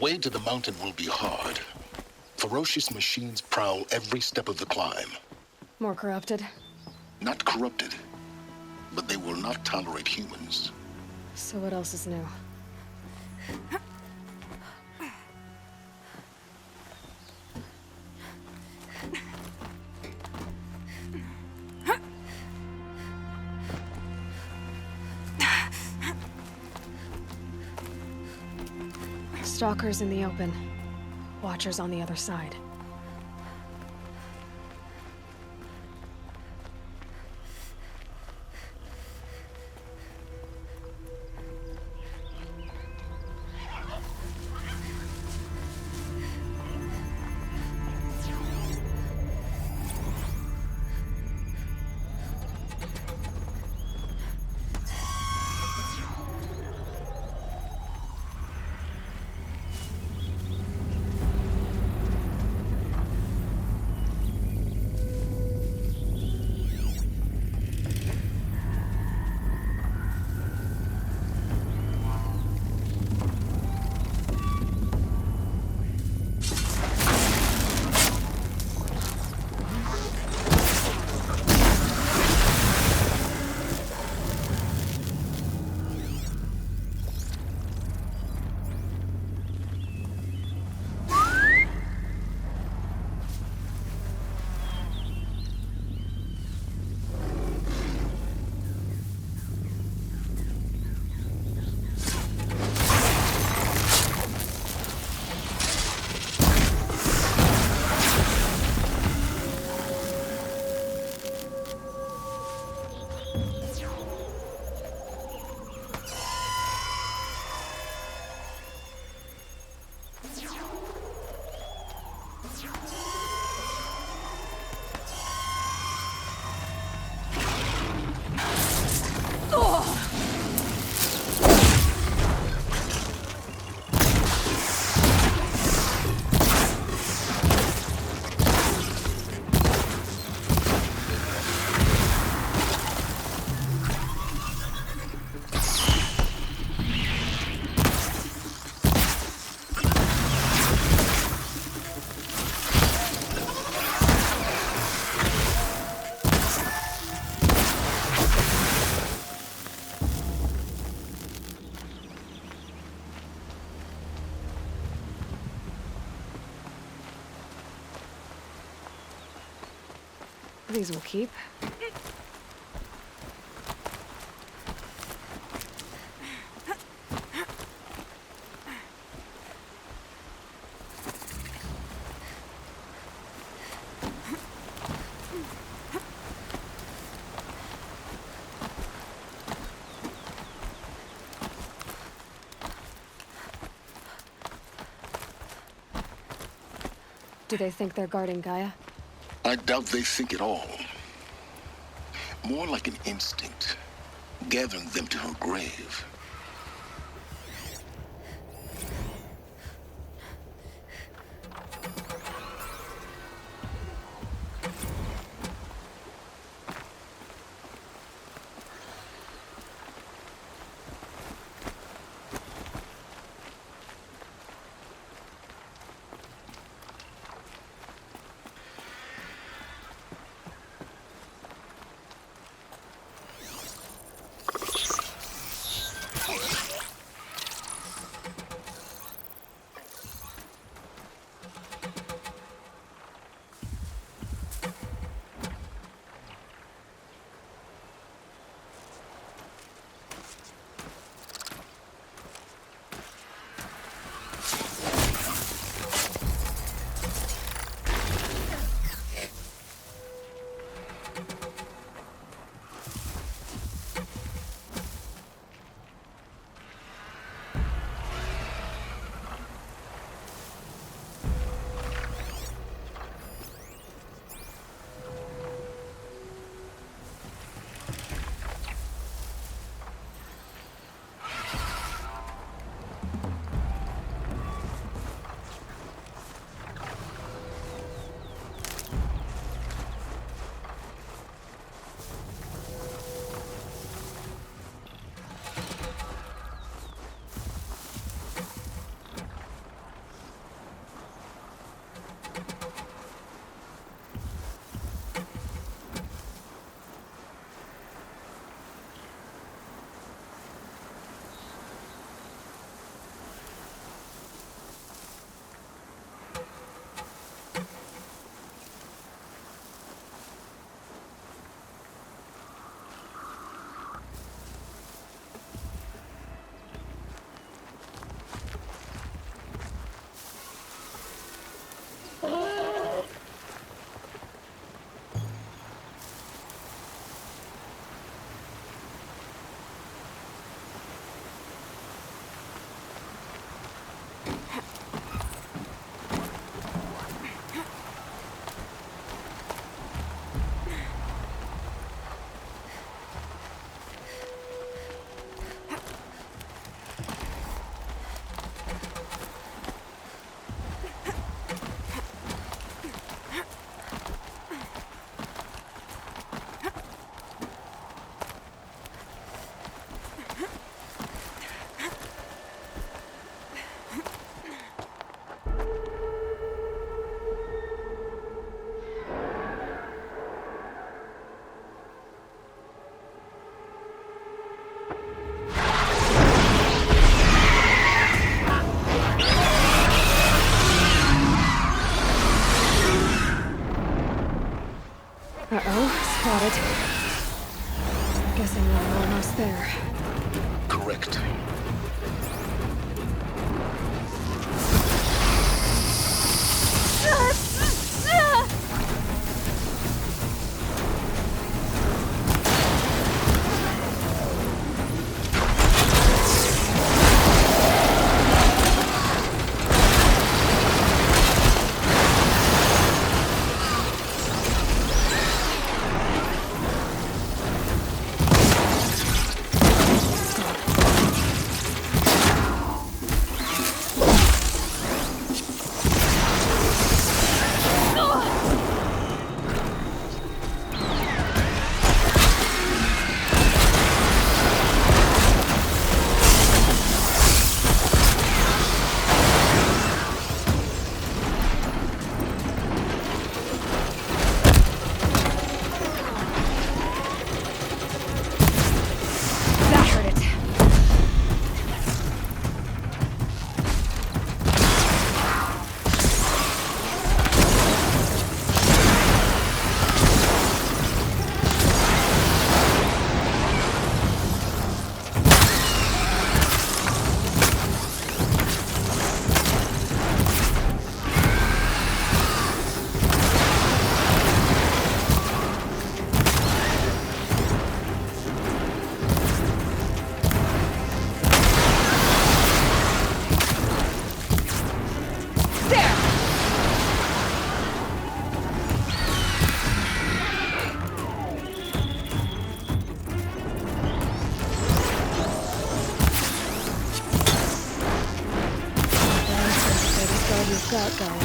way to the mountain will be hard. Ferocious machines prowl every step of the climb. More corrupted? Not corrupted, but they will not tolerate humans. So what else is new? Stalkers in the open. Watchers on the other side. These will keep. Do they think they're guarding Gaia? I doubt they think at all. More like an instinct, gathering them to her grave. it. Guessing we're almost there. Correct. Got going.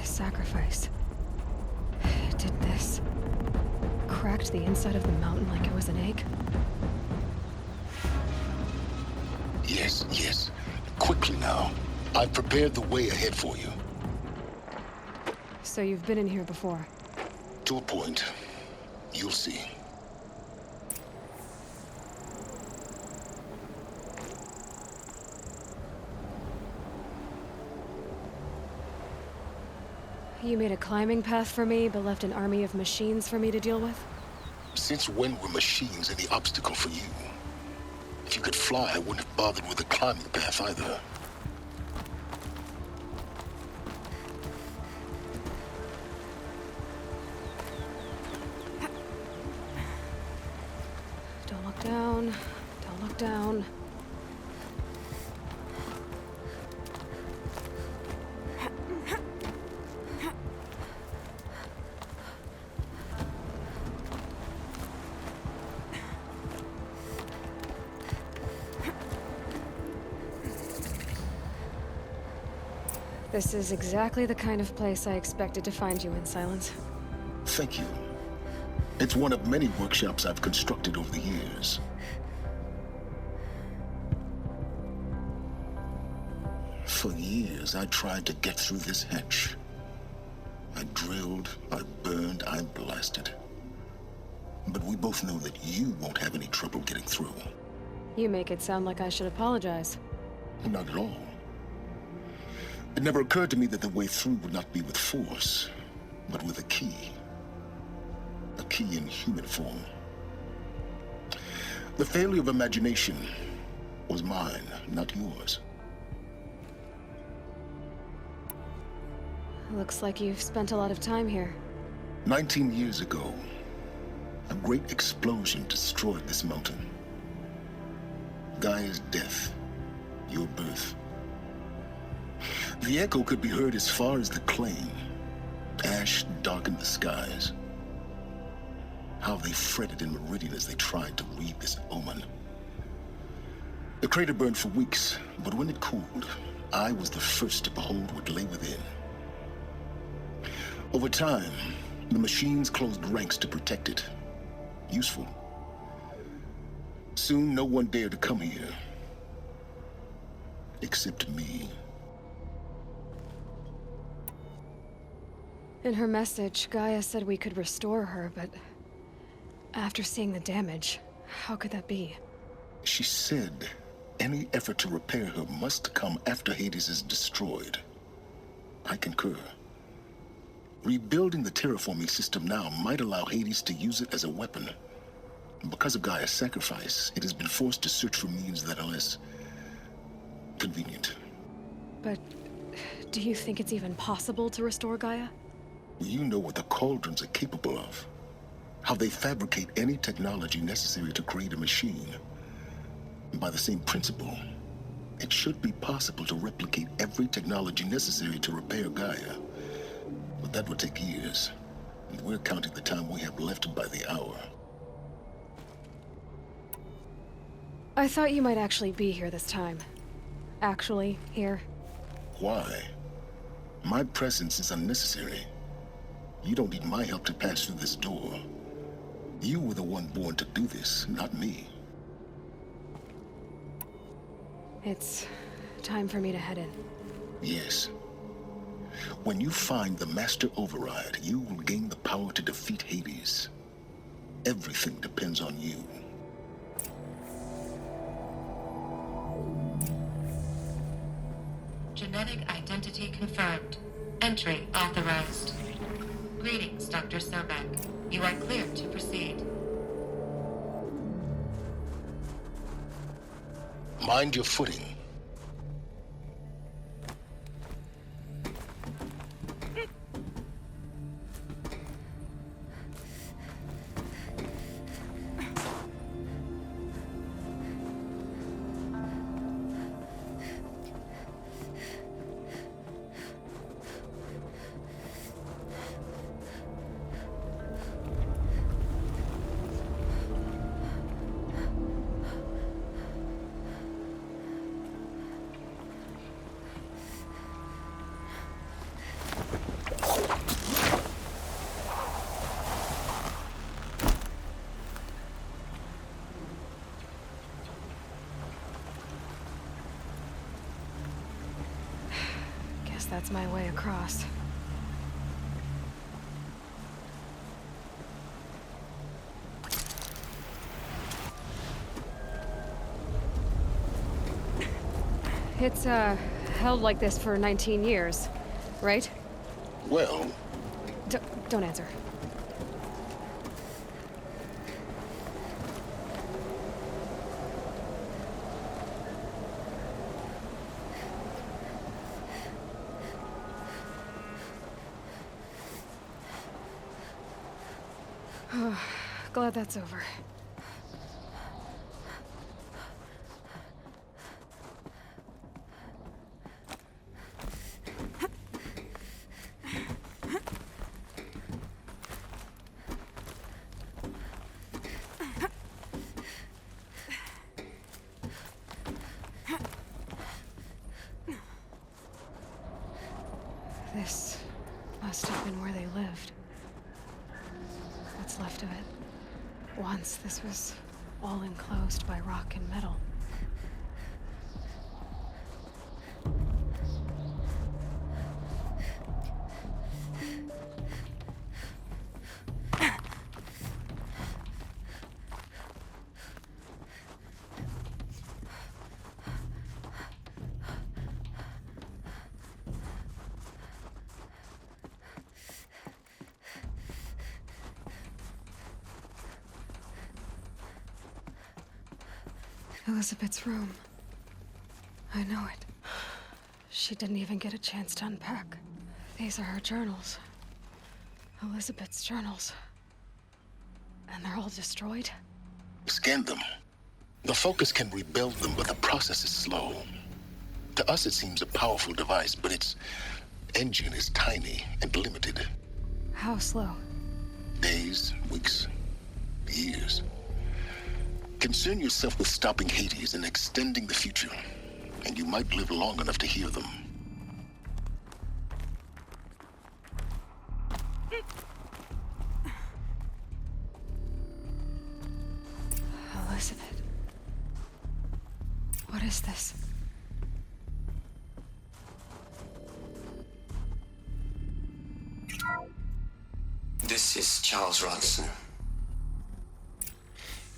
Sacrifice. It did this. Cracked the inside of the mountain like it was an egg. Yes, yes. Quickly now. I've prepared the way ahead for you. So you've been in here before? To a point. You'll see. You made a climbing path for me, but left an army of machines for me to deal with? Since when were machines any obstacle for you? If you could fly, I wouldn't have bothered with a climbing path either. Don't look down. Don't look down. This is exactly the kind of place I expected to find you in, Silence. Thank you. It's one of many workshops I've constructed over the years. For years, I tried to get through this hatch. I drilled, I burned, I blasted. But we both know that you won't have any trouble getting through. You make it sound like I should apologize. Not at all. It never occurred to me that the way through would not be with force, but with a key. A key in human form. The failure of imagination was mine, not yours. Looks like you've spent a lot of time here. 19 years ago, a great explosion destroyed this mountain. Gaia's death, your birth. The echo could be heard as far as the claim. Ash darkened the skies. How they fretted in Meridian as they tried to read this omen. The crater burned for weeks, but when it cooled, I was the first to behold what lay within. Over time, the machines closed ranks to protect it. Useful. Soon, no one dared to come here. Except me. In her message, Gaia said we could restore her, but after seeing the damage, how could that be? She said any effort to repair her must come after Hades is destroyed. I concur. Rebuilding the terraforming system now might allow Hades to use it as a weapon. Because of Gaia's sacrifice, it has been forced to search for means that are less convenient. But do you think it's even possible to restore Gaia? You know what the Cauldrons are capable of. How they fabricate any technology necessary to create a machine. By the same principle, it should be possible to replicate every technology necessary to repair Gaia. But that would take years, and we're counting the time we have left by the hour. I thought you might actually be here this time. Actually, here. Why? My presence is unnecessary. You don't need my help to pass through this door. You were the one born to do this, not me. It's time for me to head in. Yes. When you find the Master Override, you will gain the power to defeat Hades. Everything depends on you. Genetic identity confirmed. Entry authorized. Greetings, Dr. Sobek. You are cleared to proceed. Mind your footing. That's my way across. It's, held like this for 19 years, right? Well... Don't answer. Glad that's over. This must have been where they lived. What's left of it. Once, this was all enclosed by rock and metal. Elizabeth's room. I know it. She didn't even get a chance to unpack. These are her journals. Elizabeth's journals. And they're all destroyed? Scan them. The Focus can rebuild them, but the process is slow. To us, it seems a powerful device, but its engine is tiny and limited. How slow? Days, weeks, Years. Concern yourself with stopping Hades and extending the future, and you might live long enough to hear them. Elizabeth. What is this? This is Charles Ronson.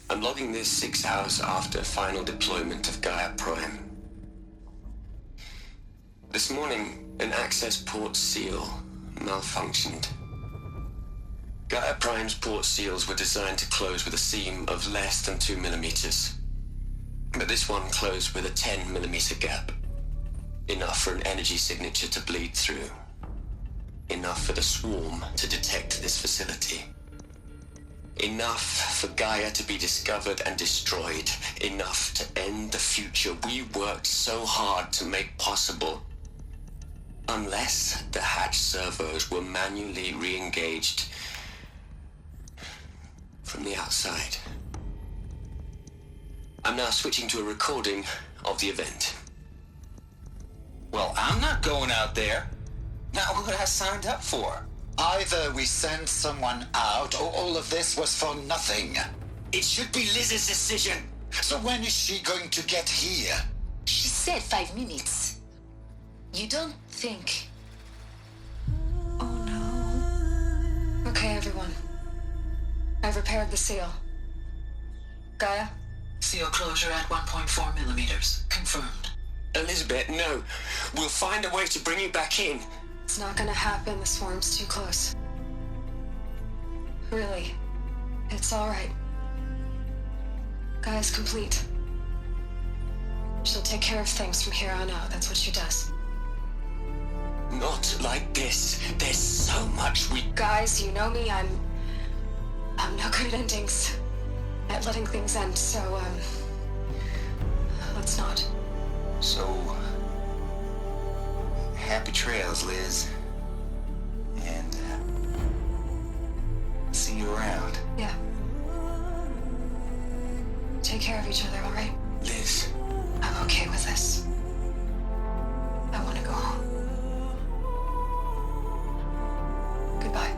I'm logging this 6 hours after final deployment of Gaia Prime. This morning, an access port seal malfunctioned. Gaia Prime's port seals were designed to close with a seam of less than 2 millimeters. But this one closed with a 10 millimeter gap. Enough for an energy signature to bleed through. Enough for the swarm to detect this facility. Enough for Gaia to be discovered and destroyed. Enough to end the future we worked so hard to make possible. Unless the hatch servos were manually re-engaged from the outside. I'm now switching to a recording of the event. Well, I'm not going out there. Not what I signed up for. Either we send someone out, or all of this was for nothing. It should be Liz's decision. So when is she going to get here? She said 5 minutes. You don't think... Oh no. Okay, everyone. I've repaired the seal. Gaia? Seal closure at 1.4 millimeters. Confirmed. Elizabeth, no. We'll find a way to bring you back in. It's not gonna happen. The swarm's too close. Really. It's alright. Gaia's complete. She'll take care of things from here on out. That's what she does. Not like this. There's so much we... Guys, you know me. I'm no good at endings. At letting things end, so, let's not. So, happy trails, Liz. And, see you around. Yeah. Take care of each other, alright? Liz. I'm okay with this. I want to go home. Goodbye.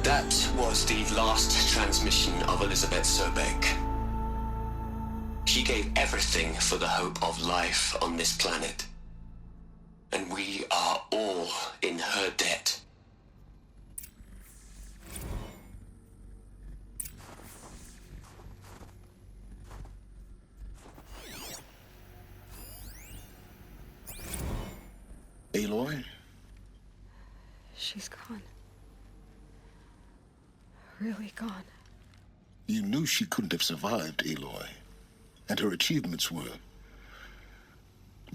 That was the last transmission of Elizabeth Sobeck. She gave everything for the hope of life on this planet. And we are all in her debt. Aloy? She's gone. Really gone. You knew she couldn't have survived, Aloy. And her achievements were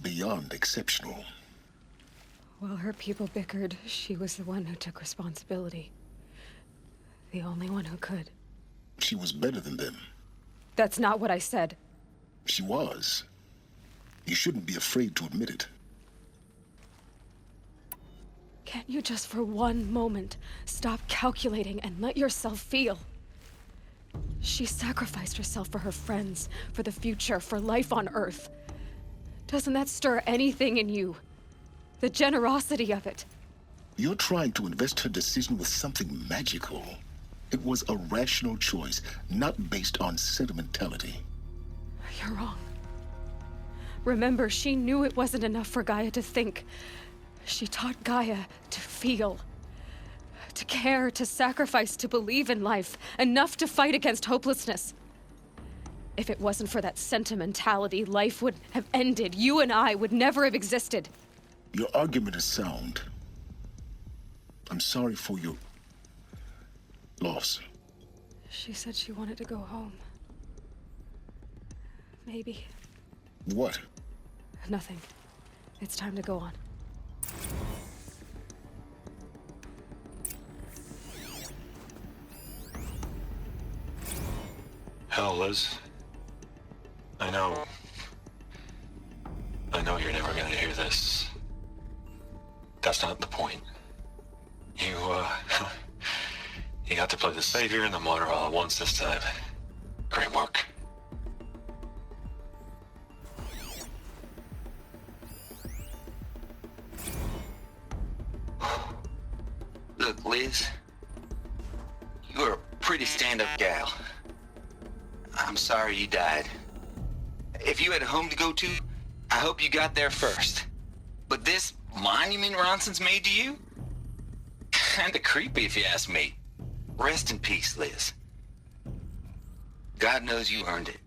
beyond exceptional. While her people bickered, she was the one who took responsibility. The only one who could. She was better than them. That's not what I said. She was. You shouldn't be afraid to admit it. Can't you just for one moment stop calculating and let yourself feel? She sacrificed herself for her friends, for the future, for life on Earth. Doesn't that stir anything in you? The generosity of it. You're trying to invest her decision with something magical. It was a rational choice, not based on sentimentality. You're wrong. Remember, she knew it wasn't enough for Gaia to think. She taught Gaia to feel. To care, to sacrifice, to believe in life. Enough to fight against hopelessness. If it wasn't for that sentimentality, life would have ended. You and I would never have existed. Your argument is sound. I'm sorry for your loss. She said she wanted to go home. Maybe. What? Nothing. It's time to go on. Hell, Liz. I know know you're never gonna hear this. That's not the point. You, you got to play the Savior and the Martyr all at once this time. Great work. Look, Liz, you're a pretty stand-up gal. I'm sorry you died. If you had a home to go to, I hope you got there first. But this monument Ronson's made to you? Kinda creepy if you ask me. Rest in peace, Liz. God knows you earned it.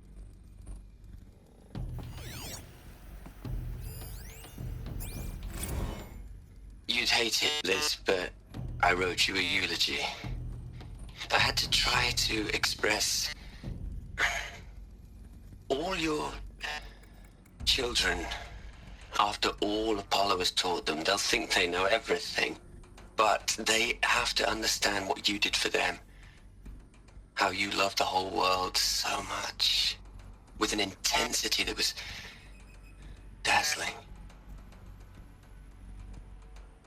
You'd hate it, Liz, but I wrote you a eulogy. I had to try to express all your children. After all Apollo has taught them, they'll think they know everything. But they have to understand what you did for them. How you loved the whole world so much. With an intensity that was dazzling.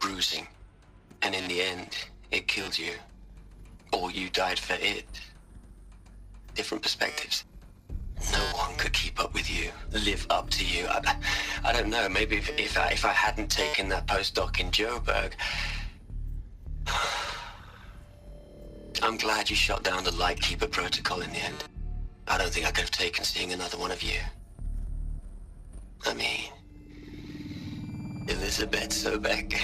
Bruising. And in the end, it killed you. Or you died for it. Different perspectives. No one could keep up with you, live up to you. I don't know, maybe if I hadn't taken that postdoc in Joburg. I'm glad you shot down the Lightkeeper protocol in the end. I don't think I could have taken seeing another one of you. I mean, Elizabeth Sobek.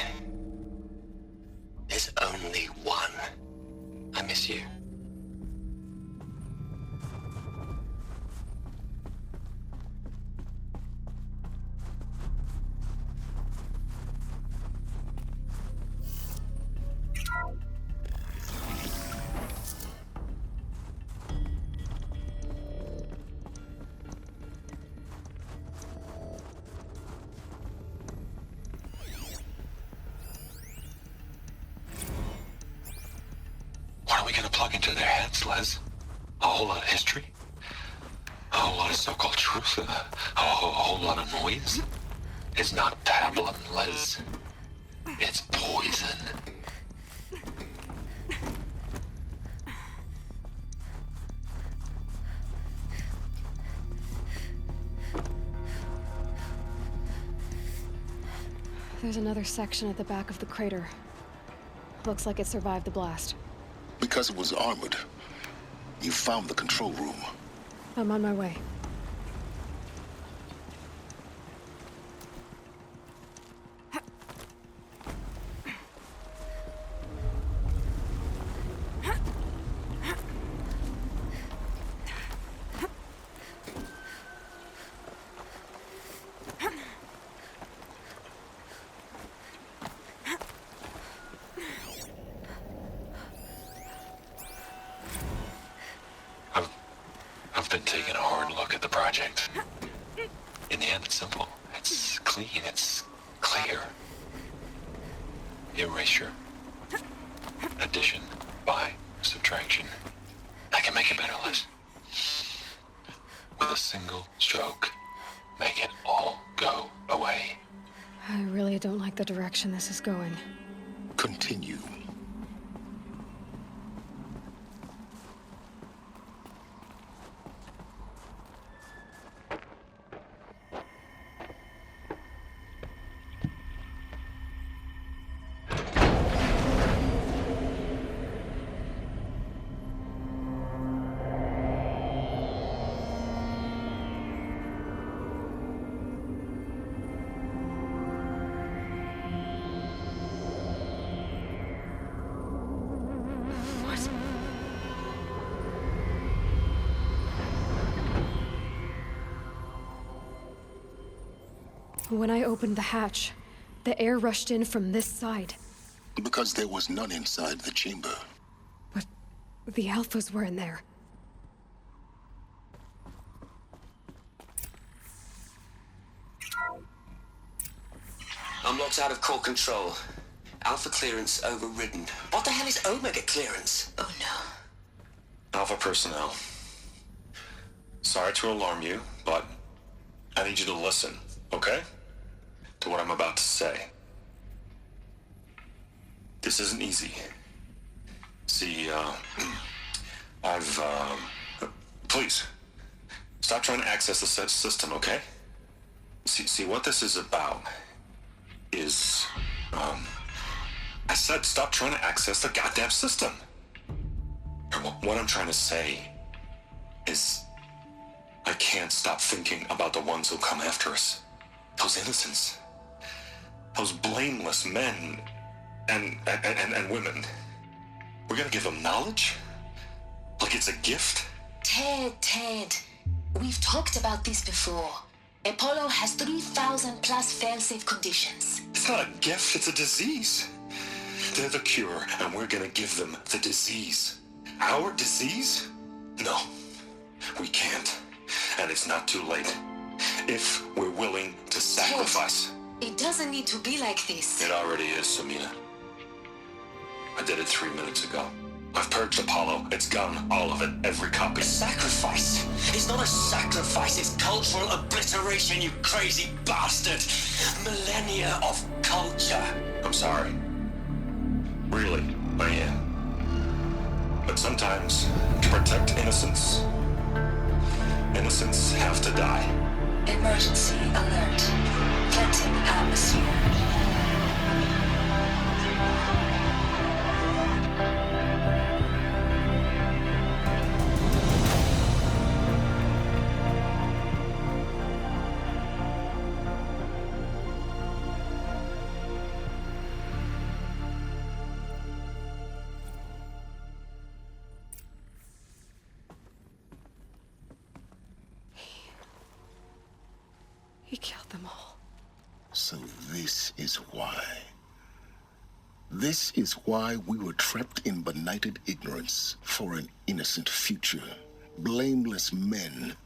There's only one. I miss you. What are we gonna plug into their heads, Les? A whole lot of history? A whole lot of so-called truth? A whole lot of noise? It's not pablum, Les. It's poison. There's another section at the back of the crater. Looks like it survived the blast. Because it was armored, you found the control room. I'm on my way. I've been taking a hard look at the project. In the end, it's simple. It's clean. It's clear. Erasure. Addition. By. Subtraction. I can make it better, Liz. With a single stroke. Make it all go away. I really don't like the direction this is going. Continue. When I opened the hatch, the air rushed in from this side. Because there was none inside the chamber. But the Alphas were in there. I'm locked out of core control. Alpha clearance overridden. What the hell is Omega clearance? Oh no. Alpha personnel. Sorry to alarm you, but I need you to listen, okay? to what I'm about to say. This isn't easy. See, please, stop trying to access the system, okay? See, what this is about is, I said stop trying to access the goddamn system. And what I'm trying to say is, I can't stop thinking about the ones who come after us. Those innocents. Those blameless men and women. We're gonna give them knowledge? Like it's a gift? Ted, we've talked about this before. Apollo has 3,000 plus fail-safe conditions. It's not a gift, it's a disease. They're the cure, and we're gonna give them the disease. Our disease? No, we can't. And it's not too late. If we're willing to sacrifice. Ted, it doesn't need to be like this. It already is, Samina. I did it 3 minutes ago. I've purged Apollo. It's gone. All of it. Every copy. A sacrifice? It's not a sacrifice, it's cultural obliteration, you crazy bastard! Millennia of culture! I'm sorry. Really, I am. But sometimes, to protect innocence, innocents have to die. Emergency alert. Planting atmosphere. He killed them all. So this is why. This is why we were trapped in benighted ignorance for an innocent future. Blameless men.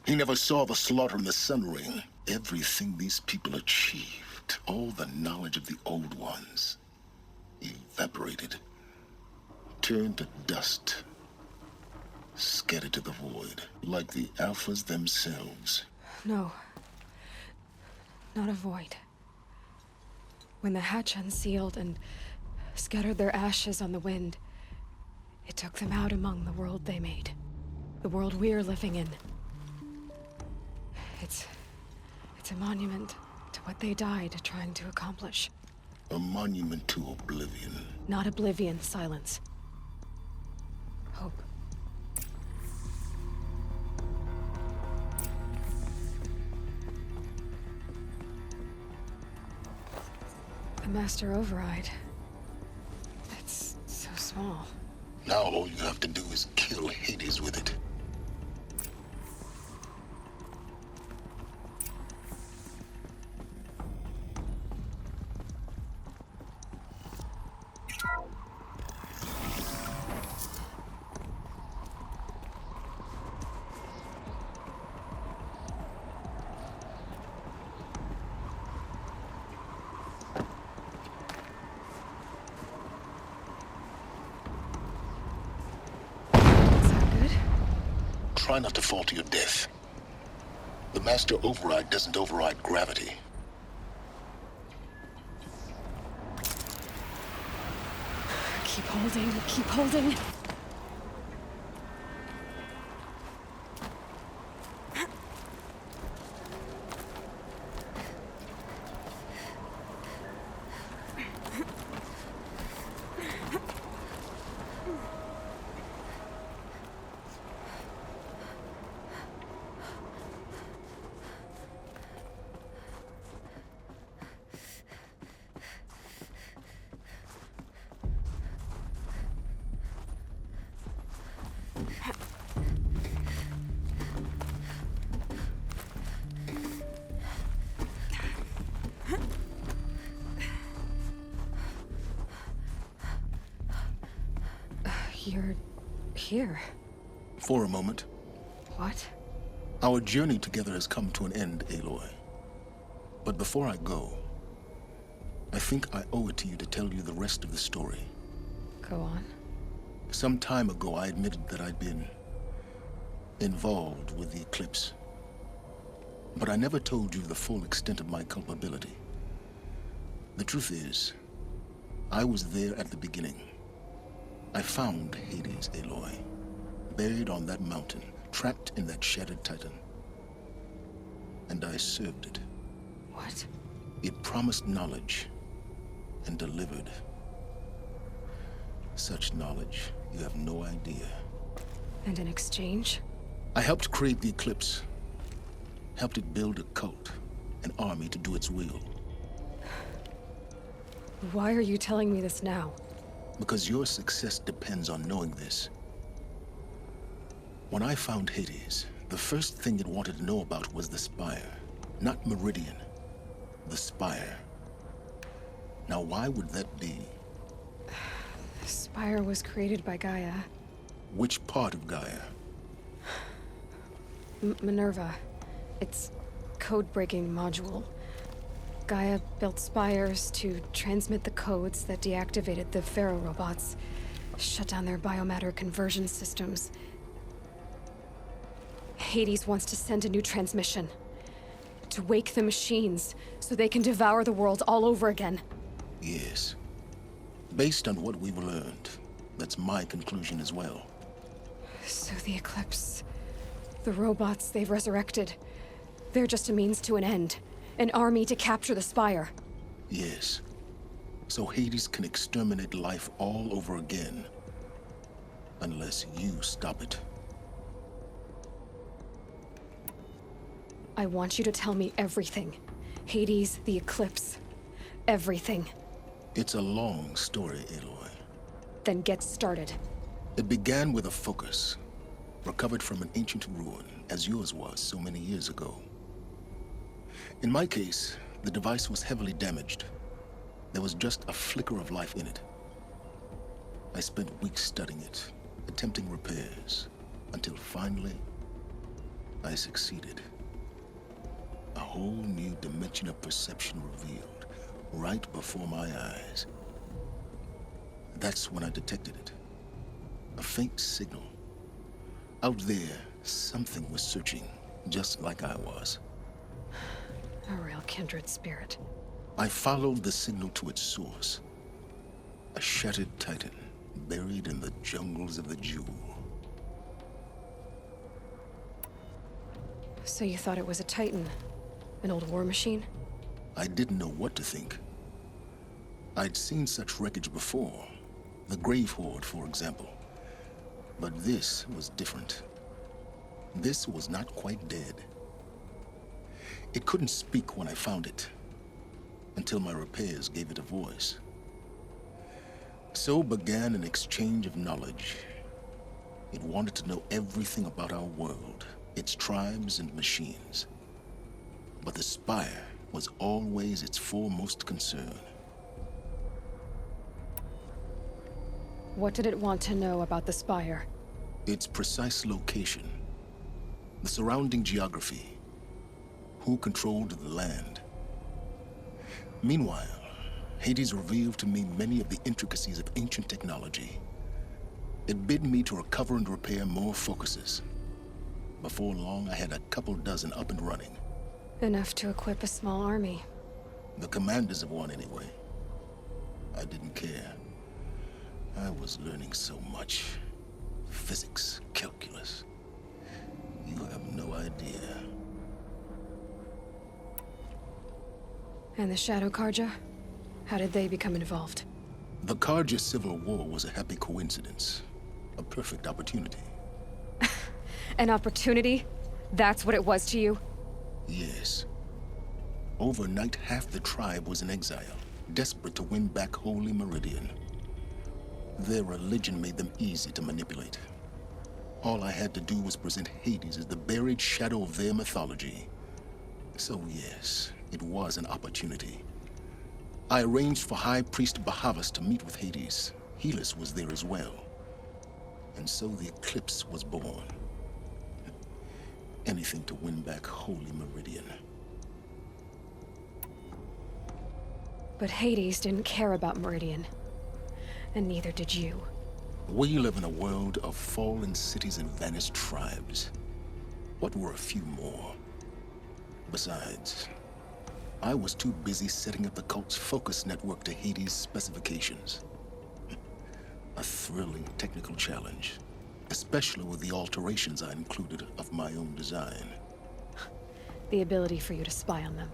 He never saw the slaughter in the Sun Ring. Everything these people achieved, all the knowledge of the old ones, evaporated, turned to dust, scattered to the void, like the Alphas themselves. No. Not a void. When the hatch unsealed and scattered their ashes on the wind, it took them out among the world they made. The world we're living in. It's a monument to what they died trying to accomplish. A monument to oblivion. Not oblivion, silence. Hope. The Master Override. It's so small. Now all you have to do is kill Hades with it. Try not to fall to your death. The Master Override doesn't override gravity. Keep holding, keep holding. You're here. For a moment. What? Our journey together has come to an end, Aloy. But before I go, I think I owe it to you to tell you the rest of the story. Go on. Some time ago, I admitted that I'd been involved with the eclipse. But I never told you the full extent of my culpability. The truth is, I was there at the beginning. I found Hades, Aloy, buried on that mountain, trapped in that shattered titan. And I served it. What? It promised knowledge and delivered. Such knowledge, you have no idea. And in exchange? I helped create the Eclipse. Helped it build a cult, an army to do its will. Why are you telling me this now? Because your success depends on knowing this. When I found Hades, the first thing it wanted to know about was the Spire. Not Meridian. The Spire. Now, why would that be? The Spire was created by Gaia. Which part of Gaia? Minerva. Its code-breaking module. Gaia built spires to transmit the codes that deactivated the Pharaoh robots, shut down their biomatter conversion systems. Hades wants to send a new transmission. To wake the machines, so they can devour the world all over again. Yes. Based on what we've learned, that's my conclusion as well. So the Eclipse, the robots they've resurrected, they're just a means to an end. An army to capture the Spire. Yes. So Hades can exterminate life all over again. Unless you stop it. I want you to tell me everything. Hades, the Eclipse. Everything. It's a long story, Aloy. Then get started. It began with a focus. Recovered from an ancient ruin, as yours was so many years ago. In my case, the device was heavily damaged. There was just a flicker of life in it. I spent weeks studying it, attempting repairs, until finally, I succeeded. A whole new dimension of perception revealed, right before my eyes. That's when I detected it. A faint signal. Out there, something was searching, just like I was. A real kindred spirit. I followed the signal to its source. A shattered titan, buried in the jungles of the Jewel. So you thought it was a titan? An old war machine? I didn't know what to think. I'd seen such wreckage before. The Grave Horde, for example. But this was different. This was not quite dead. It couldn't speak when I found it, until my repairs gave it a voice. So began an exchange of knowledge. It wanted to know everything about our world, its tribes and machines. But the Spire was always its foremost concern. What did it want to know about the Spire? Its precise location, the surrounding geography, who controlled the land. Meanwhile, Hades revealed to me many of the intricacies of ancient technology. It bid me to recover and repair more focuses. Before long, I had a couple dozen up and running. Enough to equip a small army. The commanders of one, anyway. I didn't care. I was learning so much. Physics, calculus. You have no idea. And the Shadow Karja? How did they become involved? The Karja Civil War was a happy coincidence. A perfect opportunity. An opportunity? That's what it was to you? Yes. Overnight, half the tribe was in exile, desperate to win back Holy Meridian. Their religion made them easy to manipulate. All I had to do was present Hades as the buried shadow of their mythology. So yes, it was an opportunity. I arranged for High Priest Bahavas to meet with Hades. Helis was there as well. And so the Eclipse was born. Anything to win back Holy Meridian. But Hades didn't care about Meridian. And neither did you. We live in a world of fallen cities and vanished tribes. What were a few more? Besides, I was too busy setting up the cult's focus network to Hades' specifications. A thrilling technical challenge, especially with the alterations I included of my own design. The ability for you to spy on them.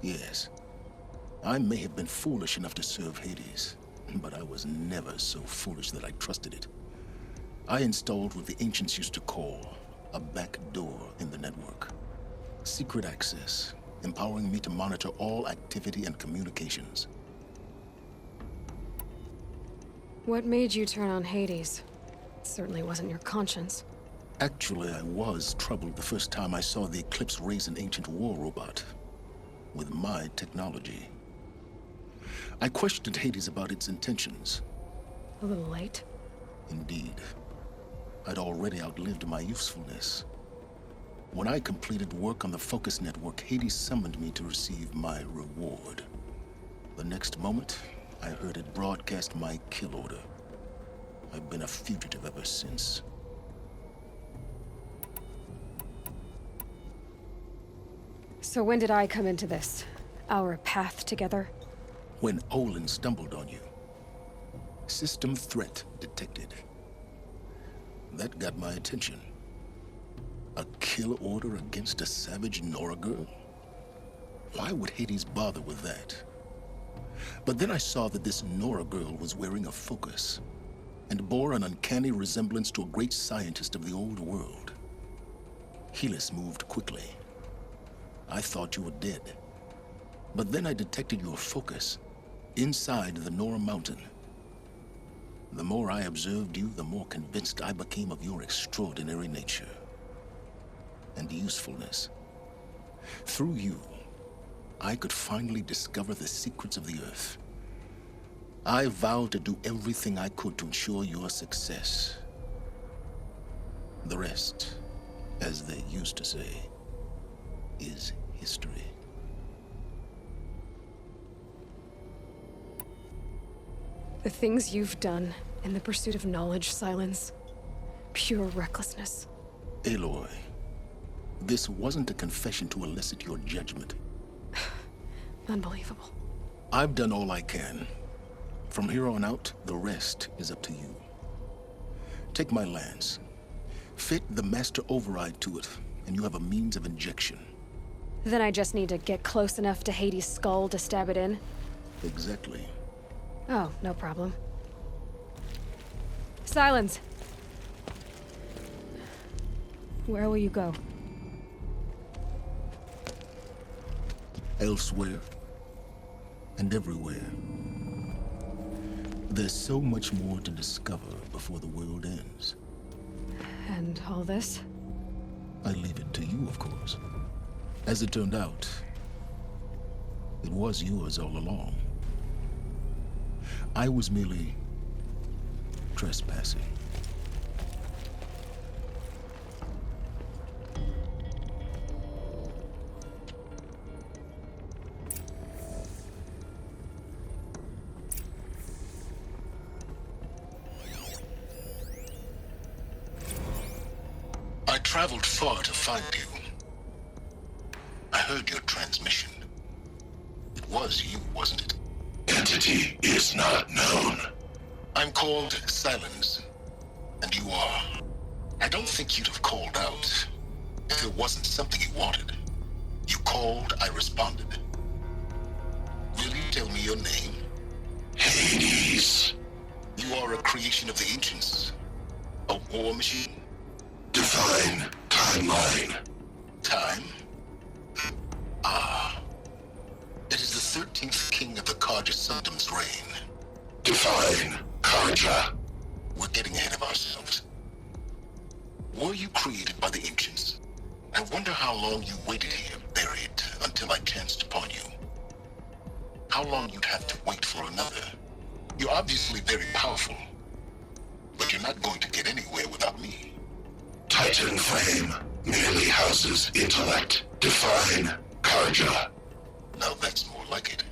Yes. I may have been foolish enough to serve Hades, but I was never so foolish that I trusted it. I installed what the ancients used to call a back door in the network. Secret access, empowering me to monitor all activity and communications. What made you turn on Hades? It certainly wasn't your conscience. Actually, I was troubled the first time I saw the Eclipse raise an ancient war robot with my technology. I questioned Hades about its intentions. A little late. Indeed. I'd already outlived my usefulness. When I completed work on the Focus Network, Hades summoned me to receive my reward. The next moment, I heard it broadcast my kill order. I've been a fugitive ever since. So when did I come into this? Our path together? When Olin stumbled on you. System threat detected. That got my attention. A kill order against a savage Nora girl? Why would Hades bother with that? But then I saw that this Nora girl was wearing a focus and bore an uncanny resemblance to a great scientist of the old world. Helis moved quickly. I thought you were dead. But then I detected your focus inside the Nora mountain. The more I observed you, the more convinced I became of your extraordinary nature and usefulness. Through you, I could finally discover the secrets of the Earth. I vowed to do everything I could to ensure your success. The rest, as they used to say, is history. The things you've done in the pursuit of knowledge, Silence. Pure recklessness. Aloy, this wasn't a confession to elicit your judgment. Unbelievable. I've done all I can. From here on out, the rest is up to you. Take my lance. Fit the master override to it, and you have a means of injection. Then I just need to get close enough to Hades' skull to stab it in? Exactly. Oh, no problem. Silence! Where will you go? Elsewhere. And everywhere. There's so much more to discover before the world ends. And all this? I leave it to you, of course. As it turned out, it was yours all along. I was merely trespassing. I traveled far to find you. I heard your transmission. It was you, wasn't it? Entity is not known. I'm called Silence, and you are. I don't think you'd have called out if it wasn't something you wanted. You called, I responded. Will you tell me your name? Hades. You are a creation of the ancients. A war machine? Define timeline. Time? Ah. It is the 13th king of the Karja Sanctum's reign. Define Karja. We're getting ahead of ourselves. Were you created by the ancients? I wonder how long you waited here, buried, until I chanced upon you. How long you'd have to wait for another. You're obviously very powerful, but you're not going to get anywhere without me. Titan flame merely houses intellect. Define Karja. Now that's more like it.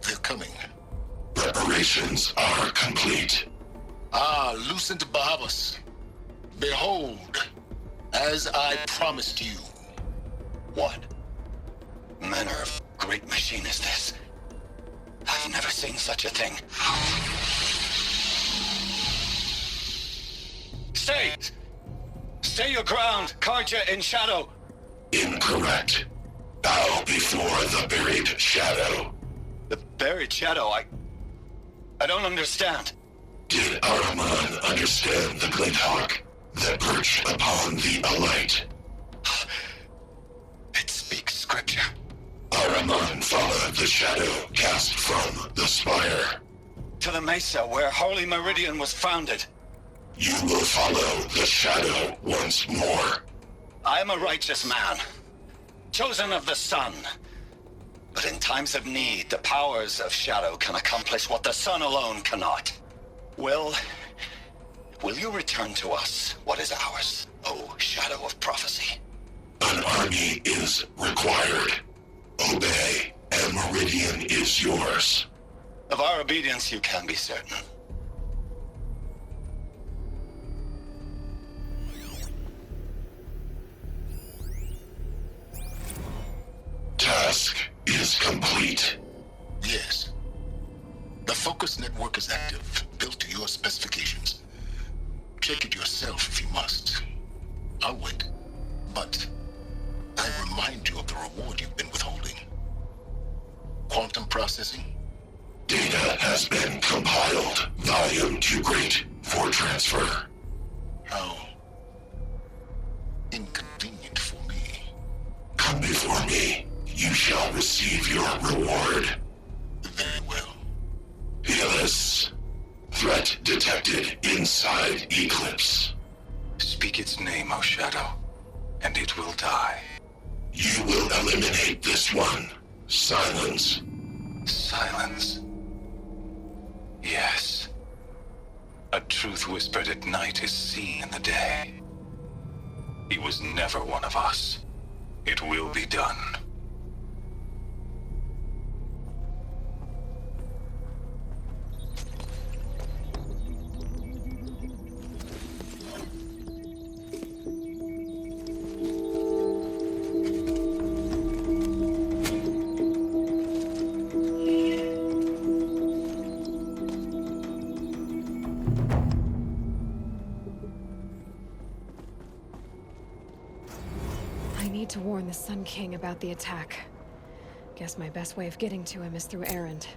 They're coming. Preparation. Preparations are complete. Ah, Lucent Bahabas. Behold, as I promised you. What manner of great machine is this? I've never seen such a thing. Stay! Stay your ground, Karja in shadow! Incorrect. Bow before the buried shadow. The buried shadow, I don't understand. Did Araman understand the Glinthawk that perched upon the Alight? It speaks scripture. Araman followed the shadow cast from the spire. To the mesa where Holy Meridian was founded. You will follow the shadow once more. I am a righteous man, chosen of the sun. But in times of need, the powers of shadow can accomplish what the sun alone cannot. Will you return to us what is ours, O Shadow of Prophecy? An army is required. Obey, and Meridian is yours. Of our obedience you can be certain. Task is complete. Yes. The focus network is active, built to your specifications. Check it yourself if you must. I'll wait. But I remind you of the reward you've been withholding. Quantum processing? Data has been compiled. Volume too great for transfer. How inconvenient for me. Come before me. You shall receive your reward. Very well. Helis. Threat detected inside Eclipse. Speak its name, O Shadow, and it will die. You will eliminate this one. Silence. Silence. Yes. A truth whispered at night is seen in the day. He was never one of us. It will be done. To warn the Sun King about the attack. Guess my best way of getting to him is through Erend.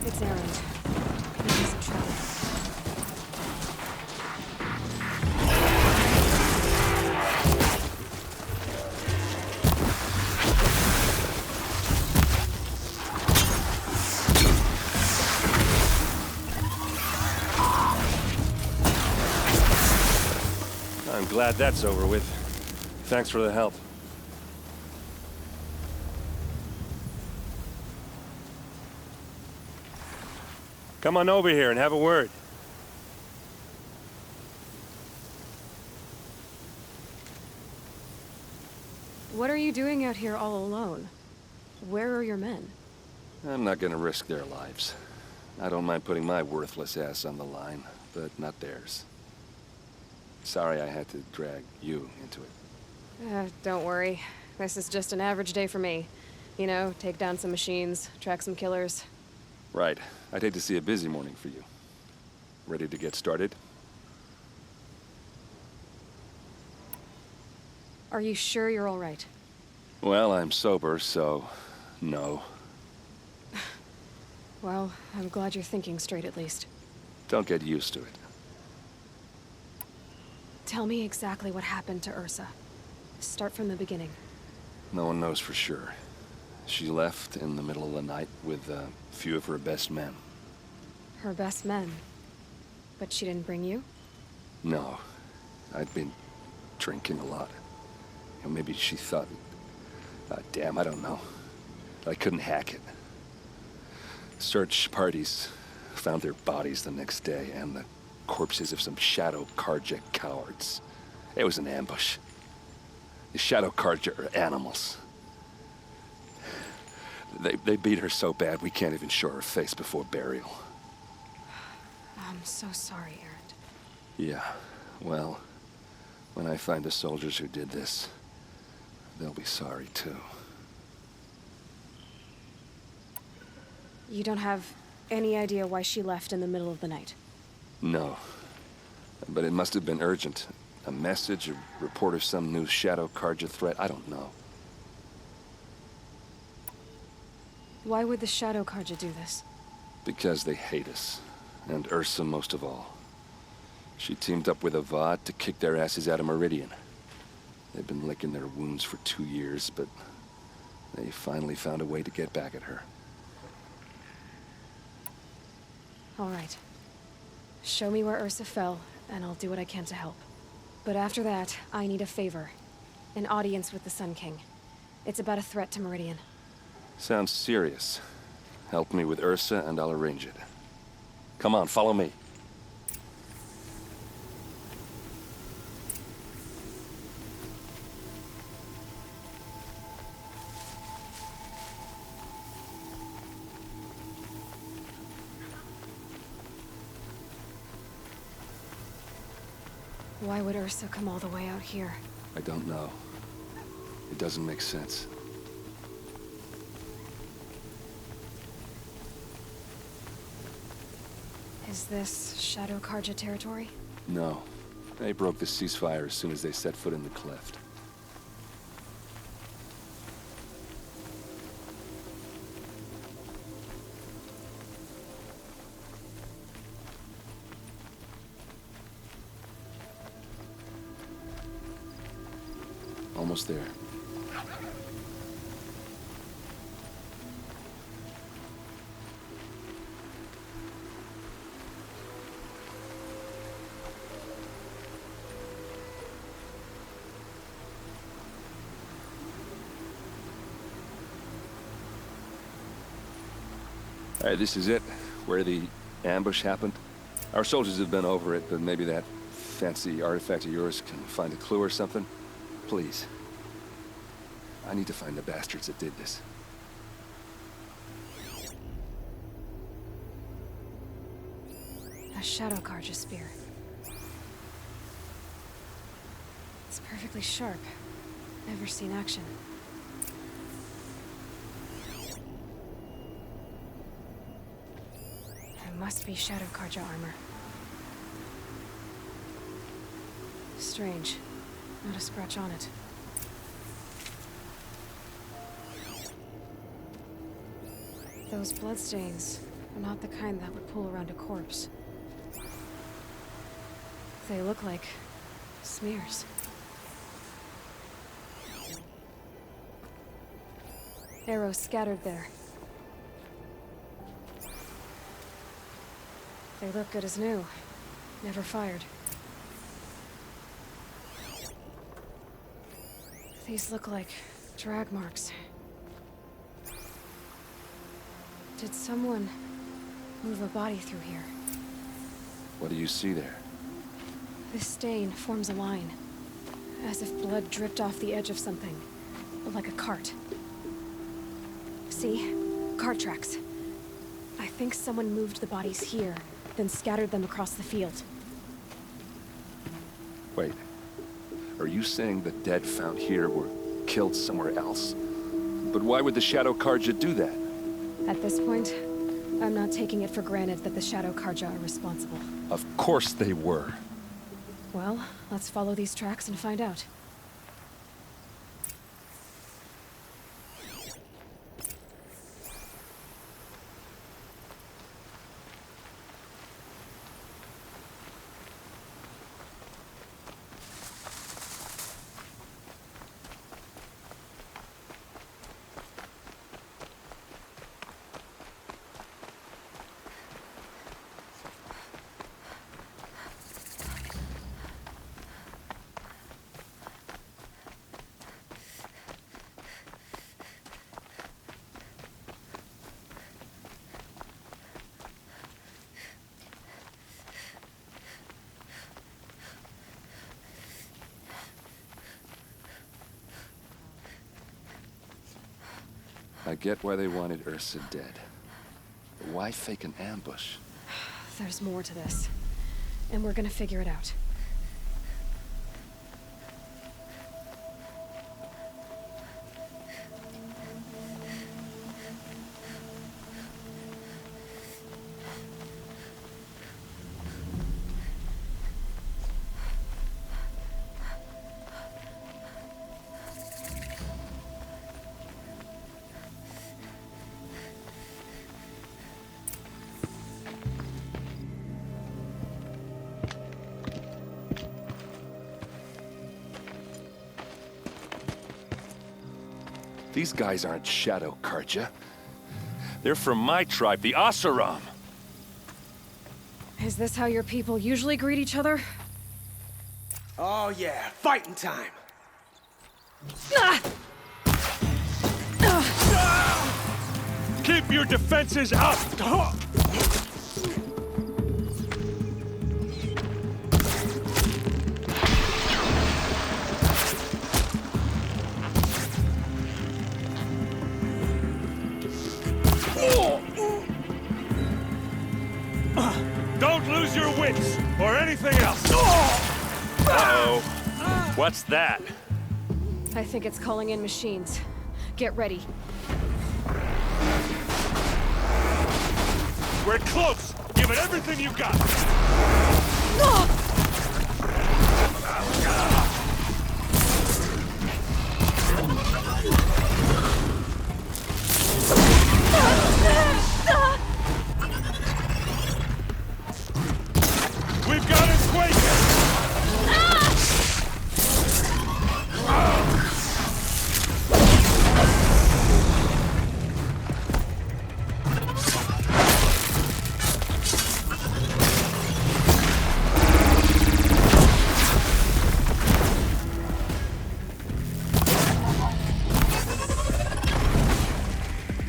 It's Erend. He's in trouble. I'm glad that's over with. Thanks for the help. Come on over here and have a word. What are you doing out here all alone? Where are your men? I'm not gonna risk their lives. I don't mind putting my worthless ass on the line, but not theirs. Sorry I had to drag you into it. Don't worry. This is just an average day for me. You know, take down some machines, track some killers. Right. I'd hate to see a busy morning for you. Ready to get started? Are you sure you're all right? Well, I'm sober, so no. Well, I'm glad you're thinking straight at least. Don't get used to it. Tell me exactly what happened to Ursa. Start from the beginning. No one knows for sure. She left in the middle of the night with a few of her best men. Her best men? But she didn't bring you? No. I'd been drinking a lot. You know, maybe she thought... damn, I don't know. I couldn't hack it. Search parties found their bodies the next day, and the corpses of some Shadow Karja cowards. It was an ambush. The Shadow Karja are animals. They beat her so bad we can't even show her face before burial. I'm so sorry, Erend. Yeah, well, when I find the soldiers who did this, they'll be sorry too. You don't have any idea why she left in the middle of the night? No. But it must have been urgent. A message, a report of some new Shadow Karja threat, I don't know. Why would the Shadow Karja do this? Because they hate us. And Ursa most of all. She teamed up with Avad to kick their asses out of Meridian. They've been licking their wounds for 2 years, but they finally found a way to get back at her. All right. Show me where Ursa fell, and I'll do what I can to help. But after that, I need a favor. An audience with the Sun King. It's about a threat to Meridian. Sounds serious. Help me with Ursa, and I'll arrange it. Come on, follow me. Why would Ursa come all the way out here? I don't know. It doesn't make sense. Is this Shadow Karja territory? No. They broke the ceasefire as soon as they set foot in the cleft. Almost there. All right, this is it, where the ambush happened. Our soldiers have been over it, but maybe that fancy artifact of yours can find a clue or something. Please. I need to find the bastards that did this. A Shadow Karja spear. It's perfectly sharp. Never seen action. It must be Shadow Karja armor. Strange. Not a scratch on it. Those bloodstains are not the kind that would pull around a corpse. They look like smears. Arrows scattered there. They look good as new. Never fired. These look like drag marks. Did someone move a body through here? What do you see there? This stain forms a line, as if blood dripped off the edge of something, like a cart. See? Cart tracks. I think someone moved the bodies here, then scattered them across the field. Wait. Are you saying the dead found here were killed somewhere else? But why would the Shadow Carja do that? At this point, I'm not taking it for granted that the Shadow Carja are responsible. Of course they were. Well, let's follow these tracks and find out. I get why they wanted Ursa dead. But why fake an ambush? There's more to this, and we're gonna figure it out. These guys aren't Shadow Carja. They're from my tribe, the Oseram. Is this how your people usually greet each other? Oh yeah, fighting time! Keep your defenses up! Don't lose your wits, or anything else! Uh-oh. What's that? I think it's calling in machines. Get ready. We're close! Give it everything you got! We've got it quaking!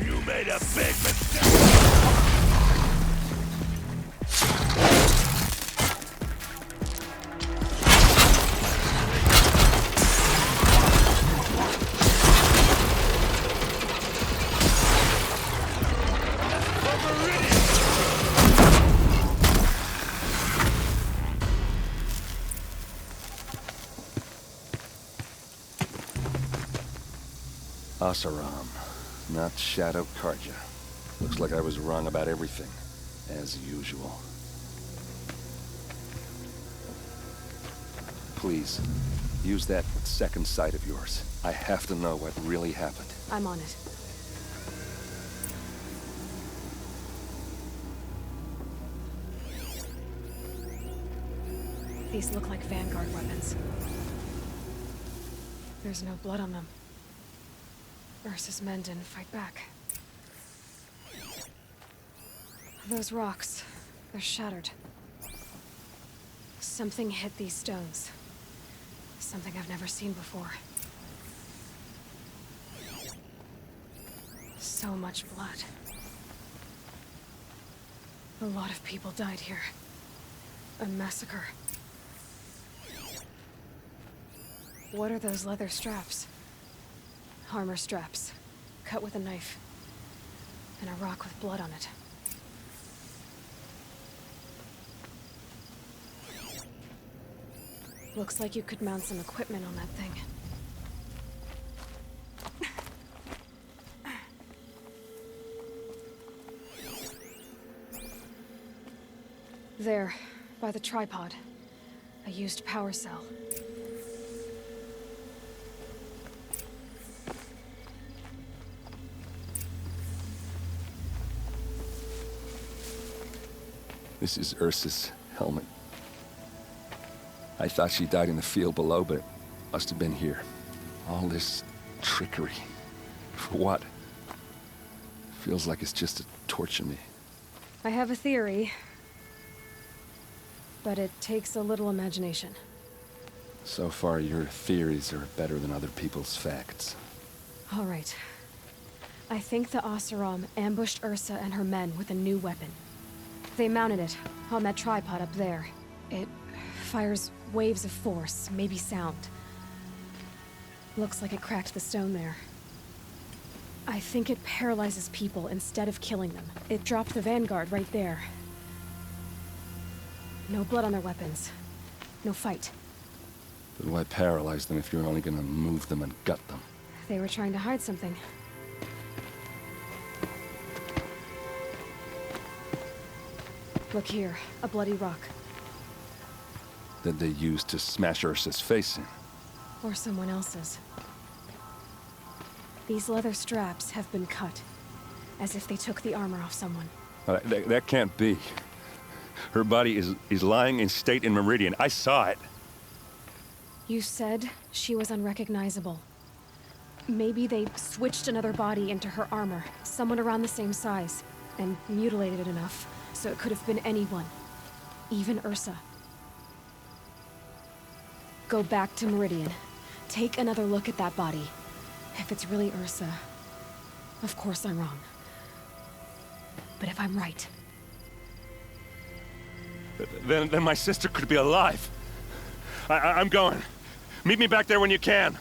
You made a big mistake! Oseram, not Shadow Carja. Looks like I was wrong about everything, as usual. Please, use that second sight of yours. I have to know what really happened. I'm on it. These look like Vanguard weapons. There's no blood on them. Ursa's men didn't fight back. Those rocks, they're shattered. Something hit these stones. Something I've never seen before. So much blood. A lot of people died here. A massacre. What are those leather straps? Armor straps, cut with a knife. And a rock with blood on it. Looks like you could mount some equipment on that thing. There, by the tripod. A used power cell. This is Ursa's helmet. I thought she died in the field below, but it must have been here. All this trickery. For what? Feels like it's just to torture me. I have a theory. But it takes a little imagination. So far, your theories are better than other people's facts. All right. I think the Oseram ambushed Ursa and her men with a new weapon. They mounted it on that tripod up there. It fires waves of force, maybe sound. Looks like it cracked the stone there. I think it paralyzes people instead of killing them. It dropped the vanguard right there. No blood on their weapons. No fight. Then why paralyze them if you're only gonna move them and gut them? They were trying to hide something. Look here, a bloody rock. That they used to smash Ursa's face in. Or someone else's. These leather straps have been cut, as if they took the armor off someone. That can't be. Her body is lying in state in Meridian. I saw it. You said she was unrecognizable. Maybe they switched another body into her armor, someone around the same size, and mutilated it enough so it could have been anyone. Even Ursa. Go back to Meridian. Take another look at that body. If it's really Ursa, of course I'm wrong. But if I'm right... Then my sister could be alive. I'm going. Meet me back there when you can.